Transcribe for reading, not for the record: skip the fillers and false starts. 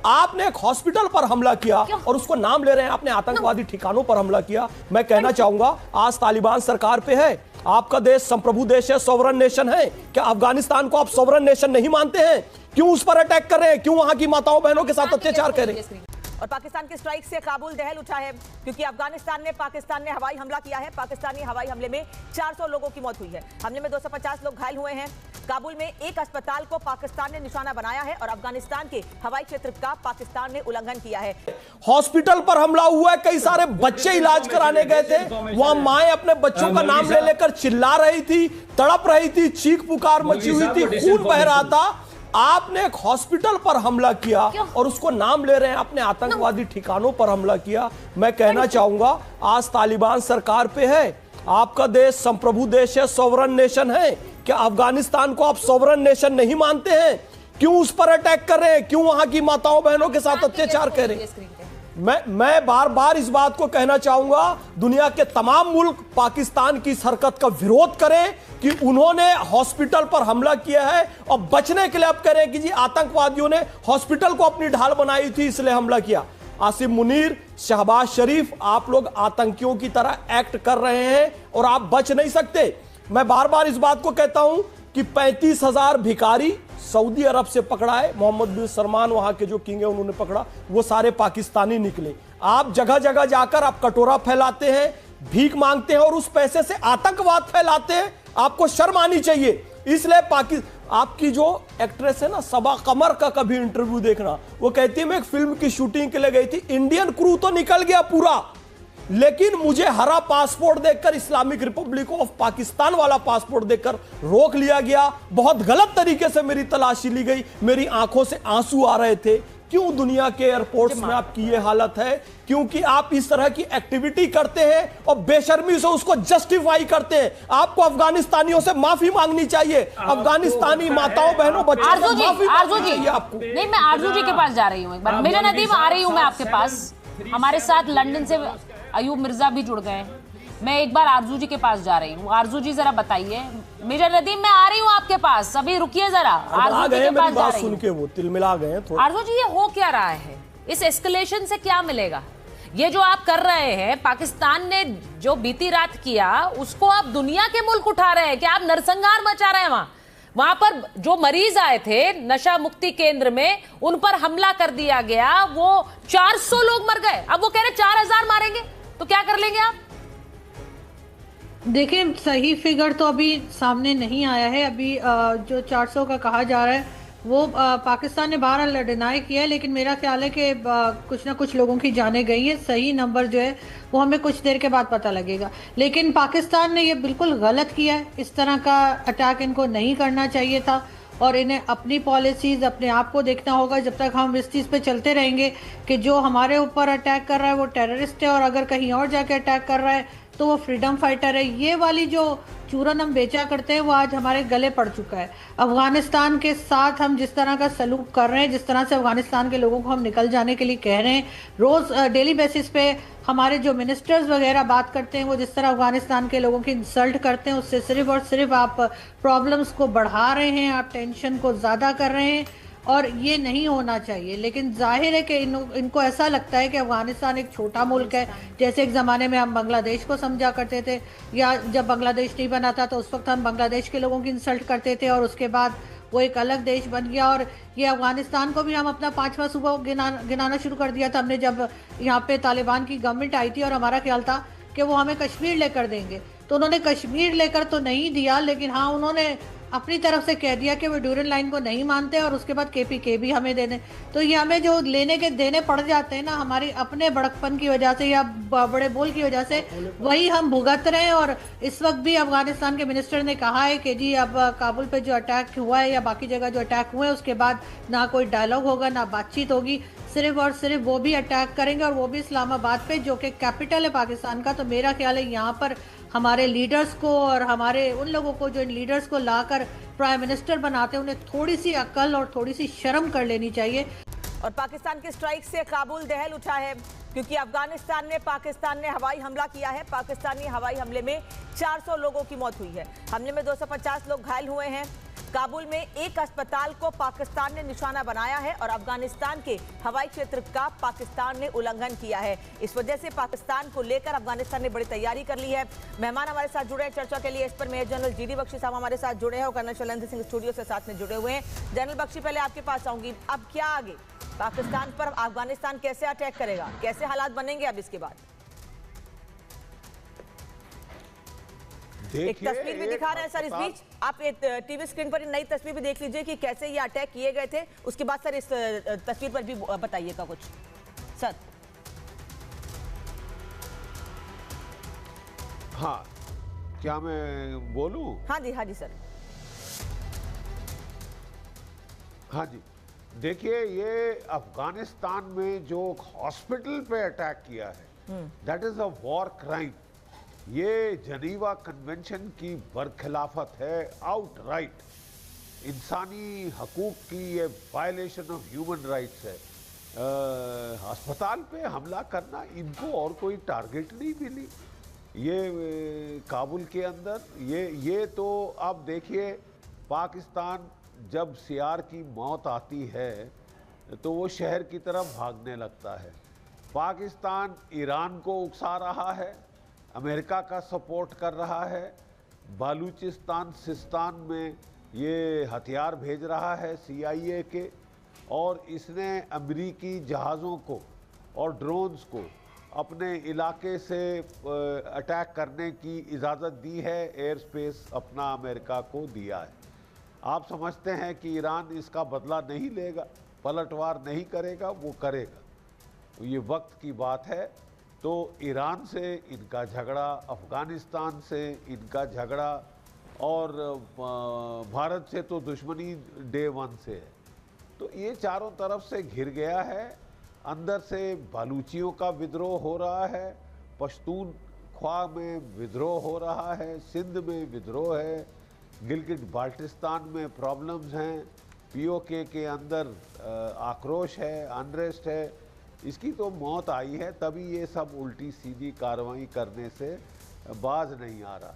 आपने एक हॉस्पिटल पर हमला किया और उसको नाम ले रहे हैं, आपने आतंकवादी ठिकानों पर हमला किया। मैं कहना चाहूंगा आज तालिबान सरकार पे है, आपका देश संप्रभु देश है, सॉवरन नेशन है। क्या अफगानिस्तान को आप सॉवरन नेशन नहीं मानते हैं? क्यों उस पर अटैक कर रहे हैं? क्यों वहां की माताओं बहनों के साथ अत्याचार कर रहे हैं? और पाकिस्तान की स्ट्राइक से काबुल दहल उठा है, क्योंकि पाकिस्तान ने हवाई हमला किया है। पाकिस्तानी हवाई हमले में 400 लोगों की मौत हुई है। हमले में 250 लोग घायल हुए हैं। काबुल में एक अस्पताल को पाकिस्तान ने निशाना बनाया है और अफगानिस्तान के हवाई क्षेत्र का पाकिस्तान ने उल्लंघन किया है। हॉस्पिटल पर हमला हुआ है, कई सारे बच्चे इलाज कराने गए थे, वहां माएं अपने बच्चों का नाम ले लेकर चिल्ला रही थी, तड़प रही थी, चीख पुकार मची हुई थी, खून बह रहा था। आपने एक हॉस्पिटल पर हमला किया और उसको नाम ले रहे हैं, अपने आतंकवादी ठिकानों पर हमला किया। मैं कहना चाहूंगा आज तालिबान सरकार पे है, आपका देश संप्रभु देश है, सॉवरन नेशन है। क्या अफगानिस्तान को आप सॉवरन नेशन नहीं मानते हैं? क्यों उस पर अटैक कर रहे हैं? क्यों वहां की माताओं बहनों के साथ अत्याचार कर रहे हैं? मैं बार बार इस बात को कहना चाहूंगा, दुनिया के तमाम मुल्क पाकिस्तान की इस हरकत का विरोध करें कि उन्होंने हॉस्पिटल पर हमला किया है और बचने के लिए अब करें कि जी आतंकवादियों ने हॉस्पिटल को अपनी ढाल बनाई थी इसलिए हमला किया। आसिम मुनीर, शहबाज शरीफ, आप लोग आतंकियों की तरह एक्ट कर रहे हैं और आप बच नहीं सकते। मैं बार बार इस बात को कहता हूं कि 35,000 भिखारी सऊदी अरब से पकड़ा है, मोहम्मद बिन सलमान वहां के जो किंग है उन्होंने पकड़ा, वो सारे पाकिस्तानी निकले। आप जगह जगह जाकर आप कटोरा फैलाते हैं, भीख मांगते हैं और उस पैसे से आतंकवाद फैलाते हैं। आपको शर्म आनी चाहिए। इसलिए आपकी जो एक्ट्रेस है ना सबा कमर का कभी इंटरव्यू देखना, वो कहती है मैं एक फिल्म की शूटिंग के लिए गई थी, इंडियन क्रू तो निकल गया पूरा, लेकिन मुझे हरा पासपोर्ट देखकर, इस्लामिक रिपब्लिक ऑफ पाकिस्तान वाला पासपोर्ट देखकर रोक लिया गया। बहुत गलत तरीके से मेरी तलाशी ली गई, मेरी आंखों से आंसू आ रहे थे। क्यों दुनिया के एयरपोर्ट्स में आपकी ये हालत है? क्योंकि आप इस तरह की एक्टिविटी करते हैं और बेशर्मी से उसको जस्टिफाई करते हैं। आपको अफगानिस्तानियों से माफी मांगनी चाहिए, अफगानिस्तानी माताओं बहनों बच्चों से माफी मांगनी चाहिए आपको। नहीं, मैं आरजू जी के पास जा रही हूँ एक बार। मेरा नदीम आ रही हूँ मैं आपके पास। हमारे साथ लंदन से अयूब मिर्जा भी जुड़ गए। मैं एक बार आरजू जी के पास जा रही हूँ। आरजू जी जरा बताइए। मेजर नदीम मैं आ रही हूँ आपके पास, अभी रुकिए जरा। आरजू जी के पास जा रही हूँ। सुन के वो तिलमिला गए थोड़ा। आरजू जी ये हो क्या रहा है? इस एस्केलेशन से क्या मिलेगा? ये जो आप कर रहे हैं, पाकिस्तान ने जो बीती रात किया उसको आप दुनिया के मुल्क उठा रहे हैं कि आप नरसंहार मचा रहे हैं। वहां पर जो मरीज आए थे नशा मुक्ति केंद्र में, उन पर हमला कर दिया गया, वो 400 लोग मर गए। अब वो कह रहे 4000 मारेंगे, तो क्या कर लेंगे आप? देखिए, सही फिगर तो अभी सामने नहीं आया है। अभी जो 400 का कहा जा रहा है वो पाकिस्तान ने बहरहाल डिनाई किया है, लेकिन मेरा ख्याल है कि कुछ ना कुछ लोगों की जाने गई है। सही नंबर जो है वो हमें कुछ देर के बाद पता लगेगा। लेकिन पाकिस्तान ने ये बिल्कुल गलत किया है। इस तरह का अटैक इनको नहीं करना चाहिए था और इन्हें अपनी पॉलिसीज़, अपने आप को देखना होगा। जब तक हम इस चीज़ पे चलते रहेंगे कि जो हमारे ऊपर अटैक कर रहा है वो टेररिस्ट है और अगर कहीं और जाके अटैक कर रहा है तो वो फ्रीडम फाइटर है, ये वाली जो चूरन हम बेचा करते हैं वो आज हमारे गले पड़ चुका है। अफगानिस्तान के साथ हम जिस तरह का सलूक कर रहे हैं, जिस तरह से अफगानिस्तान के लोगों को हम निकल जाने के लिए कह रहे हैं, रोज़ डेली बेसिस पे हमारे जो मिनिस्टर्स वगैरह बात करते हैं, वो जिस तरह अफगानिस्तान के लोगों की इंसल्ट करते हैं, उससे सिर्फ और सिर्फ आप प्रॉब्लम्स को बढ़ा रहे हैं, आप टेंशन को ज़्यादा कर रहे हैं और ये नहीं होना चाहिए। लेकिन जाहिर है कि इनको ऐसा लगता है कि अफगानिस्तान एक छोटा मुल्क है, जैसे एक ज़माने में हम बांग्लादेश को समझा करते थे, या जब बांग्लादेश नहीं बना था तो उस वक्त हम बांग्लादेश के लोगों की इंसल्ट करते थे और उसके बाद वो एक अलग देश बन गया। और ये अफगानिस्तान को भी हम अपना 5वां सूबा गिनाना शुरू कर दिया था हमने, जब यहाँ पे तालिबान की गवर्नमेंट आई थी और हमारा ख्याल था कि वो हमें कश्मीर लेकर देंगे। तो उन्होंने कश्मीर लेकर तो नहीं दिया, लेकिन हाँ उन्होंने अपनी तरफ से कह दिया कि वो ड्यूरन लाइन को नहीं मानते और उसके बाद KPK भी हमें देने। तो ये हमें जो लेने के देने पड़ जाते हैं ना, हमारी अपने बड़कपन की वजह से या बड़े बोल की वजह से, वही हम भुगत रहे हैं। और इस वक्त भी अफगानिस्तान के मिनिस्टर ने कहा है कि जी अब काबुल पे जो अटैक हुआ है या बाकी जगह जो अटैक हुए हैं उसके बाद ना कोई डायलॉग होगा, ना बातचीत होगी, सिर्फ और सिर्फ वो भी अटैक करेंगे और वो भी इस्लामाबाद पे, जो कि कैपिटल है पाकिस्तान का। तो मेरा ख्याल है यहाँ पर हमारे लीडर्स को और हमारे उन लोगों को जो इन लीडर्स को लाकर प्राइम मिनिस्टर बनाते हैं, उन्हें थोड़ी सी अक्ल और थोड़ी सी शर्म कर लेनी चाहिए। और पाकिस्तान की स्ट्राइक से काबुल दहल उठा है, क्योंकि पाकिस्तान ने हवाई हमला किया है। पाकिस्तानी हवाई हमले में 400 लोगों की मौत हुई है। हमले में 250 लोग घायल हुए हैं। काबुल में एक अस्पताल को पाकिस्तान ने निशाना बनाया है और अफगानिस्तान के हवाई क्षेत्र का पाकिस्तान ने उल्लंघन किया है। इस वजह से पाकिस्तान को लेकर अफगानिस्तान ने बड़ी तैयारी कर ली है। मेहमान हमारे साथ जुड़े हैं चर्चा के लिए। इस पर मेजर जनरल जीडी बख्शी साहब हमारे साथ जुड़े हैं और कर्नल शैलेंद्र सिंह स्टूडियो से साथ में जुड़े हुए हैं। जनरल बख्शी, पहले आपके पास आऊंगी, अब क्या आगे पाकिस्तान पर अफगानिस्तान कैसे अटैक करेगा, कैसे हालात बनेंगे अब इसके बाद? एक तस्वीर भी दिखा रहे हैं सर इस बीच, आप टीवी स्क्रीन पर नई तस्वीर भी देख लीजिए कि कैसे ये अटैक किए गए थे। उसके बाद सर इस तस्वीर पर भी बताइएगा कुछ सर। हाँ, क्या मैं बोलूं? हाँ जी सर। हाँ जी, देखिए, ये अफगानिस्तान में जो हॉस्पिटल पे अटैक किया है, that is a war crime. ये जनीवा कन्वेंशन की बरखिलाफत है, आउटराइट। इंसानी हकूक की ये वायलेशन ऑफ ह्यूमन राइट्स है। अस्पताल पे हमला करना, इनको और कोई टारगेट नहीं मिली ये काबुल के अंदर। ये तो आप देखिए, पाकिस्तान जब सियार की मौत आती है तो वो शहर की तरफ भागने लगता है। पाकिस्तान ईरान को उकसा रहा है, अमेरिका का सपोर्ट कर रहा है, बालूचिस्तान सिस्तान में ये हथियार भेज रहा है CIA के, और इसने अमेरिकी जहाज़ों को और ड्रोन्स को अपने इलाके से अटैक करने की इजाज़त दी है। एयर स्पेस अपना अमेरिका को दिया है। आप समझते हैं कि ईरान इसका बदला नहीं लेगा, पलटवार नहीं करेगा? वो करेगा, ये वक्त की बात है। तो ईरान से इनका झगड़ा, अफ़गानिस्तान से इनका झगड़ा, और भारत से तो दुश्मनी डे 1 से है। तो ये चारों तरफ से घिर गया है। अंदर से बालूचियों का विद्रोह हो रहा है, पश्तूनख्वा में विद्रोह हो रहा है, सिंध में विद्रोह है, गिलगिट बाल्टिस्तान में प्रॉब्लम्स हैं, POK के अंदर आक्रोश है, अनरेस्ट है। इसकी तो मौत आई है, तभी ये सब उल्टी सीधी कार्रवाई करने से बाज नहीं आ रहा।